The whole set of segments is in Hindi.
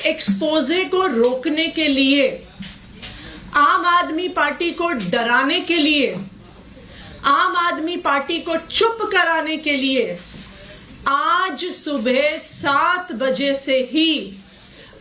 एक्सपोजे को रोकने के लिए, आम आदमी पार्टी को डराने के लिए, आम आदमी पार्टी को चुप कराने के लिए आज सुबह 7 बजे से ही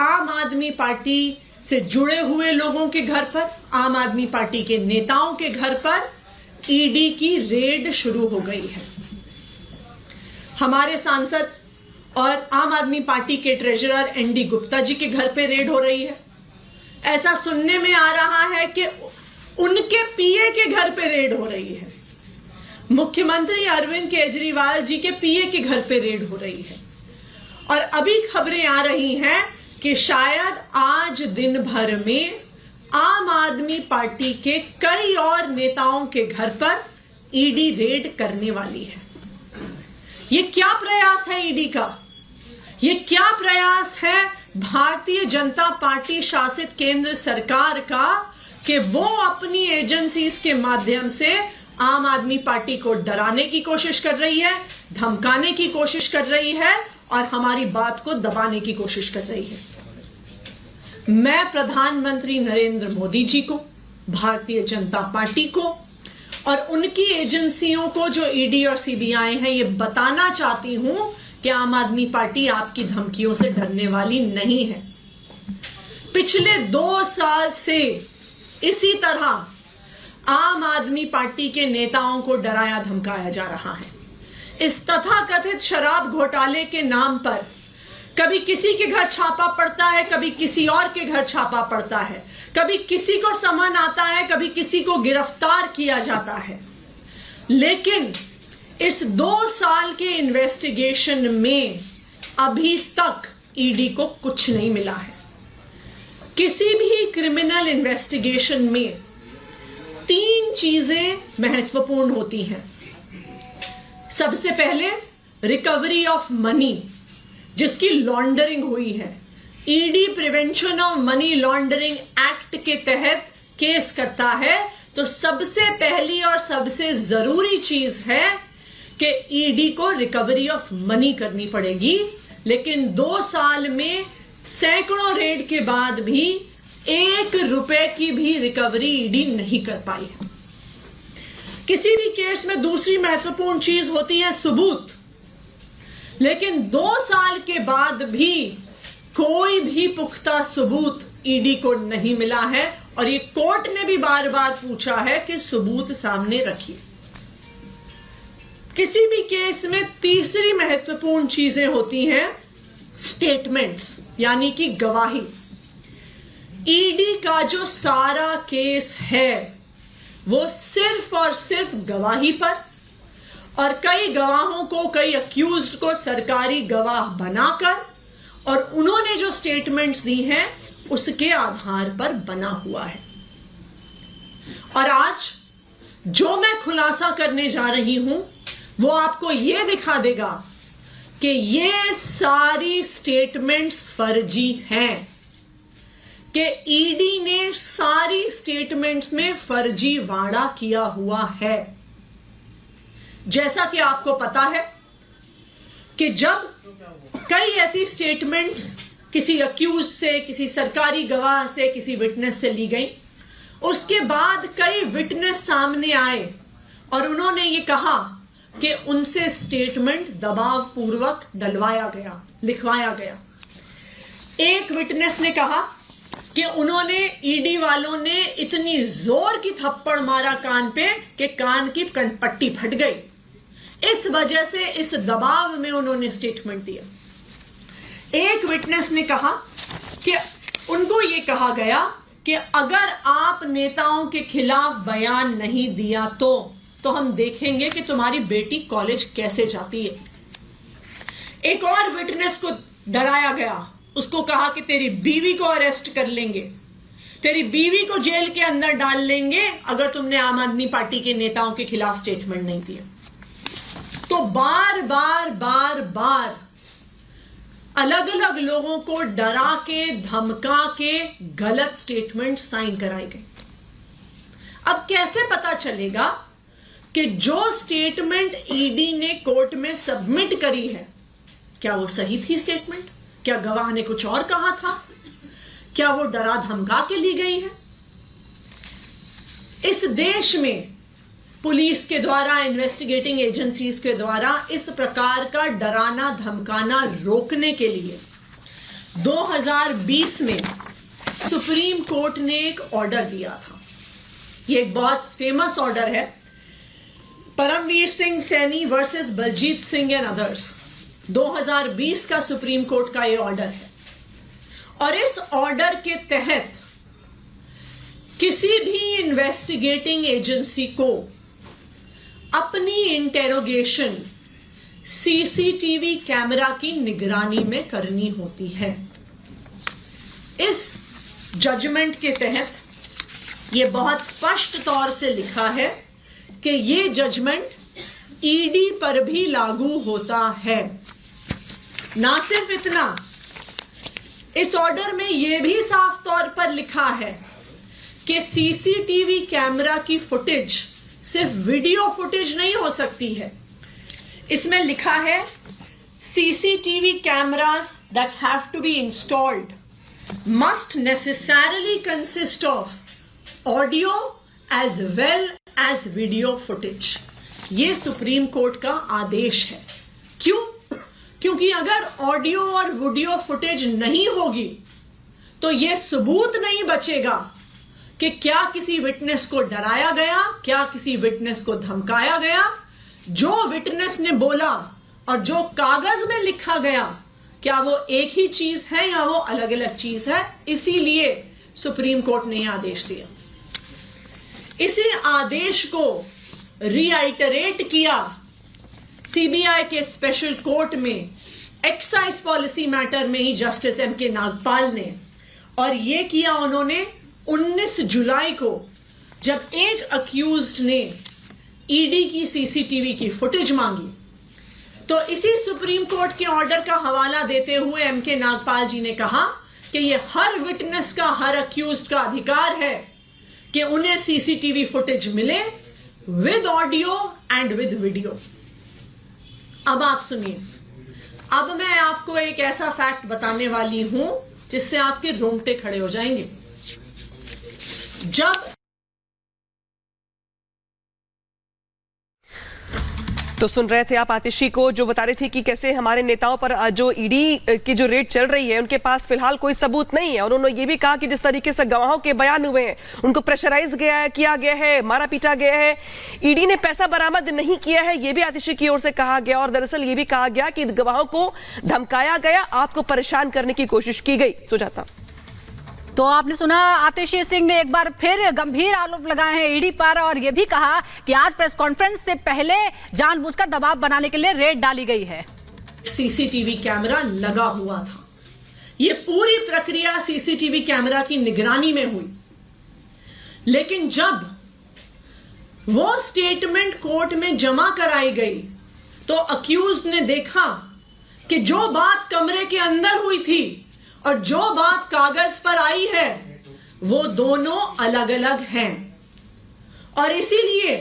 आम आदमी पार्टी से जुड़े हुए लोगों के घर पर, आम आदमी पार्टी के नेताओं के घर पर ईडी की रेड शुरू हो गई है। हमारे सांसद और आम आदमी पार्टी के ट्रेजरर एनडी गुप्ता जी के घर पे रेड हो रही है। ऐसा सुनने में आ रहा है कि उनके पीए के घर पे रेड हो रही है। मुख्यमंत्री अरविंद केजरीवाल जी के पीए के घर पे रेड हो रही है। और अभी खबरें आ रही हैं कि शायद आज दिन भर में आम आदमी पार्टी के कई और नेताओं के घर पर ईडी रेड करने वाली है। ये क्या प्रयास है ईडी का? ये क्या प्रयास है भारतीय जनता पार्टी शासित केंद्र सरकार का कि वो अपनी एजेंसीज के माध्यम से आम आदमी पार्टी को डराने की कोशिश कर रही है, धमकाने की कोशिश कर रही है और हमारी बात को दबाने की कोशिश कर रही है। मैं प्रधानमंत्री नरेंद्र मोदी जी को, भारतीय जनता पार्टी को और उनकी एजेंसियों को जो ईडी और सीबीआई हैं, ये बताना चाहती हूं कि आम आदमी पार्टी आपकी धमकियों से डरने वाली नहीं है। पिछले 2 साल से इसी तरह आम आदमी पार्टी के नेताओं को डराया धमकाया जा रहा है। इस तथाकथित शराब घोटाले के नाम पर कभी किसी के घर छापा पड़ता है, कभी किसी और के घर छापा पड़ता है, कभी किसी को समन आता है, कभी किसी को गिरफ्तार किया जाता है। लेकिन इस 2 साल के इन्वेस्टिगेशन में अभी तक ईडी को कुछ नहीं मिला है। किसी भी क्रिमिनल इन्वेस्टिगेशन में 3 चीजें महत्वपूर्ण होती हैं। सबसे पहले रिकवरी ऑफ मनी, जिसकी लॉन्ड्रिंग हुई है। ED prevention of money laundering act के तहत केस करता है तो सबसे पहली और सबसे जरूरी चीज है कि ईडी को रिकवरी ऑफ मनी करनी पड़ेगी। लेकिन 2 साल में सैकड़ों रेड के बाद भी 1 रुपए की भी रिकवरी ईडी नहीं कर पाई है। किसी भी केस में दूसरी महत्वपूर्ण चीज होती है सबूत। लेकिन 2 साल के बाद भी कोई भी पुख्ता सबूत ईडी को नहीं मिला है और ये कोर्ट ने भी बार बार पूछा है कि सबूत सामने रखिए। किसी भी केस में तीसरी महत्वपूर्ण चीजें होती हैं स्टेटमेंट्स, यानी कि गवाही। ईडी का जो सारा केस है वो सिर्फ और सिर्फ गवाही पर और कई गवाहों को, कई अक्यूज्ड को सरकारी गवाह बनाकर और उन्होंने जो स्टेटमेंट्स दी हैं उसके आधार पर बना हुआ है। और आज जो मैं खुलासा करने जा रही हूं वो आपको यह दिखा देगा कि ये सारी स्टेटमेंट्स फर्जी हैं, कि ईडी ने सारी स्टेटमेंट्स में फर्जीवाड़ा किया हुआ है। जैसा कि आपको पता है कि जब कई ऐसी स्टेटमेंट्स किसी अक्यूज से, किसी सरकारी गवाह से, किसी विटनेस से ली गई, उसके बाद कई विटनेस सामने आए और उन्होंने ये कहा कि उनसे स्टेटमेंट दबाव पूर्वक डलवाया गया, लिखवाया गया। एक विटनेस ने कहा कि उन्होंने, ईडी वालों ने इतनी जोर की थप्पड़ मारा कान पे कि कान की पट्टी फट गई। इस वजह से, इस दबाव में उन्होंने स्टेटमेंट दिया। एक विटनेस ने कहा कि उनको यह कहा गया कि अगर आप नेताओं के खिलाफ बयान नहीं दिया तो हम देखेंगे कि तुम्हारी बेटी कॉलेज कैसे जाती है। एक और विटनेस को डराया गया, उसको कहा कि तेरी बीवी को अरेस्ट कर लेंगे, तेरी बीवी को जेल के अंदर डाल लेंगे अगर तुमने आम आदमी पार्टी के नेताओं के खिलाफ स्टेटमेंट नहीं दिया। तो बार बार अलग अलग लोगों को डरा के, धमका के गलत स्टेटमेंट साइन कराए गए। अब कैसे पता चलेगा कि जो स्टेटमेंट ईडी ने कोर्ट में सबमिट करी है क्या वो सही थी स्टेटमेंट, क्या गवाह ने कुछ और कहा था? क्या वो डरा धमका के ली गई है? इस देश में पुलिस के द्वारा, इन्वेस्टिगेटिंग एजेंसीज के द्वारा इस प्रकार का डराना धमकाना रोकने के लिए 2020 में सुप्रीम कोर्ट ने एक ऑर्डर दिया था। ये एक बहुत फेमस ऑर्डर है, Paramvir Singh Saini versus Baljeet Singh and others. 2020 का सुप्रीम कोर्ट का ये ऑर्डर है और इस ऑर्डर के तहत किसी भी इन्वेस्टिगेटिंग एजेंसी को अपनी इंटेरोगेशन सीसीटीवी कैमरा की निगरानी में करनी होती है। इस जजमेंट के तहत यह बहुत स्पष्ट तौर से लिखा है कि यह जजमेंट ईडी पर भी लागू होता है। ना सिर्फ इतना, इस ऑर्डर में यह भी साफ तौर पर लिखा है कि सीसीटीवी कैमरा की फुटेज सिर्फ वीडियो फुटेज नहीं हो सकती है। इसमें लिखा है CCTV cameras that have to be installed must necessarily consist of audio as well as video footage. ये सुप्रीम कोर्ट का आदेश है। क्यों? क्योंकि अगर ऑडियो और वीडियो फुटेज नहीं होगी तो यह सबूत नहीं बचेगा कि क्या किसी विटनेस को डराया गया, क्या किसी विटनेस को धमकाया गया। जो विटनेस ने बोला और जो कागज में लिखा गया, क्या वो एक ही चीज है या वो अलग अलग चीज है। इसीलिए सुप्रीम कोर्ट ने यह आदेश दिया। इसी आदेश को रीआइटरेट किया सीबीआई के स्पेशल कोर्ट में एक्साइज पॉलिसी मैटर में ही जस्टिस एम के नागपाल ने, और यह किया उन्होंने 19 जुलाई को, जब एक अक्यूज्ड ने ईडी की सीसीटीवी की फुटेज मांगी। तो इसी सुप्रीम कोर्ट के ऑर्डर का हवाला देते हुए एम के नागपाल जी ने कहा कि यह हर विटनेस का, हर अक्यूज्ड का अधिकार है कि उन्हें सीसीटीवी फुटेज मिले with audio and with video. अब आप सुनिए, अब मैं आपको एक ऐसा फैक्ट बताने वाली हूं जिससे आपके रोंगटे खड़े हो जाएंगे। जब तो सुन रहे थे आप आतिशी को, जो बता रही थी कि कैसे हमारे नेताओं पर जो ईडी की जो रेड चल रही है उनके पास फिलहाल कोई सबूत नहीं है। और उन्होंने ये भी कहा कि जिस तरीके से गवाहों के बयान हुए हैं, उनको प्रेशराइज किया गया है, मारा पीटा गया है, ईडी ने पैसा बरामद नहीं किया है, ये भी आतिशी की ओर से कहा गया। और दरअसल ये भी कहा गया कि गवाहों को धमकाया गया, आपको परेशान करने की कोशिश की गई। सुजाता, तो आपने सुना, आतिशी सिंह ने एक बार फिर गंभीर आरोप लगाए हैं ईडी पर और यह भी कहा कि आज प्रेस कॉन्फ्रेंस से पहले जानबूझकर दबाव बनाने के लिए रेड डाली गई है। सीसीटीवी कैमरा लगा हुआ था। यह पूरी प्रक्रिया सीसीटीवी कैमरा की निगरानी में हुई। लेकिन जब वो स्टेटमेंट कोर्ट में जमा कराई गई तो अक्यूज्ड ने देखा कि जो बात कमरे के अंदर हुई थी और जो बात कागज पर आई है वो दोनों अलग अलग हैं। और इसीलिए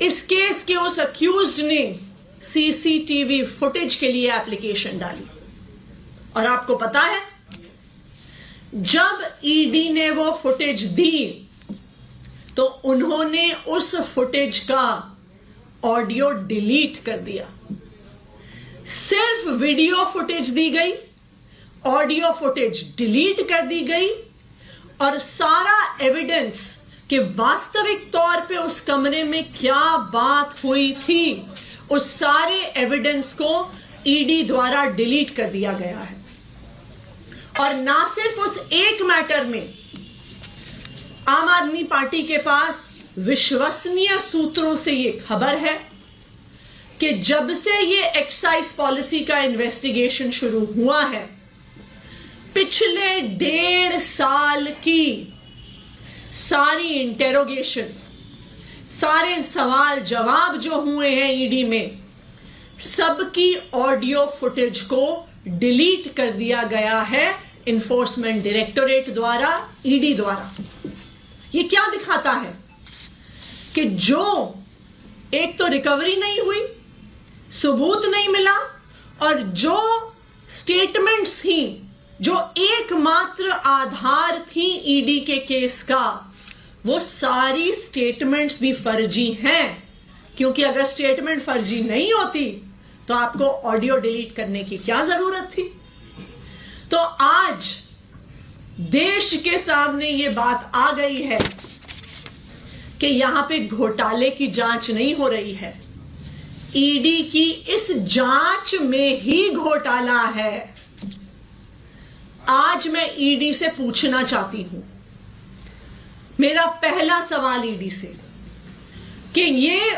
इस केस के उस अक्यूज्ड ने सीसीटीवी फुटेज के लिए एप्लीकेशन डाली। और आपको पता है, जब ईडी ने वो फुटेज दी तो उन्होंने उस फुटेज का ऑडियो डिलीट कर दिया। सिर्फ वीडियो फुटेज दी गई, ऑडियो फुटेज डिलीट कर दी गई और सारा एविडेंस कि वास्तविक तौर पे उस कमरे में क्या बात हुई थी, उस सारे एविडेंस को ईडी द्वारा डिलीट कर दिया गया है। और ना सिर्फ उस एक मैटर में, आम आदमी पार्टी के पास विश्वसनीय सूत्रों से यह खबर है कि जब से ये एक्साइज पॉलिसी का इन्वेस्टिगेशन शुरू हुआ है, पिछले 1.5 साल की सारी इंटेरोगेशन, सारे सवाल जवाब जो हुए हैं ईडी में, सबकी ऑडियो फुटेज को डिलीट कर दिया गया है इन्फोर्समेंट डायरेक्टोरेट द्वारा, ईडी द्वारा। ये क्या दिखाता है कि जो एक तो रिकवरी नहीं हुई, सबूत नहीं मिला, और जो स्टेटमेंट्स थी जो एकमात्र आधार थी ईडी के केस का, वो सारी स्टेटमेंट्स भी फर्जी हैं। क्योंकि अगर स्टेटमेंट फर्जी नहीं होती तो आपको ऑडियो डिलीट करने की क्या जरूरत थी। तो आज देश के सामने ये बात आ गई है कि यहां पे घोटाले की जांच नहीं हो रही है, ईडी की इस जांच में ही घोटाला है। आज मैं ईडी से पूछना चाहती हूं, मेरा पहला सवाल ईडी से, कि ये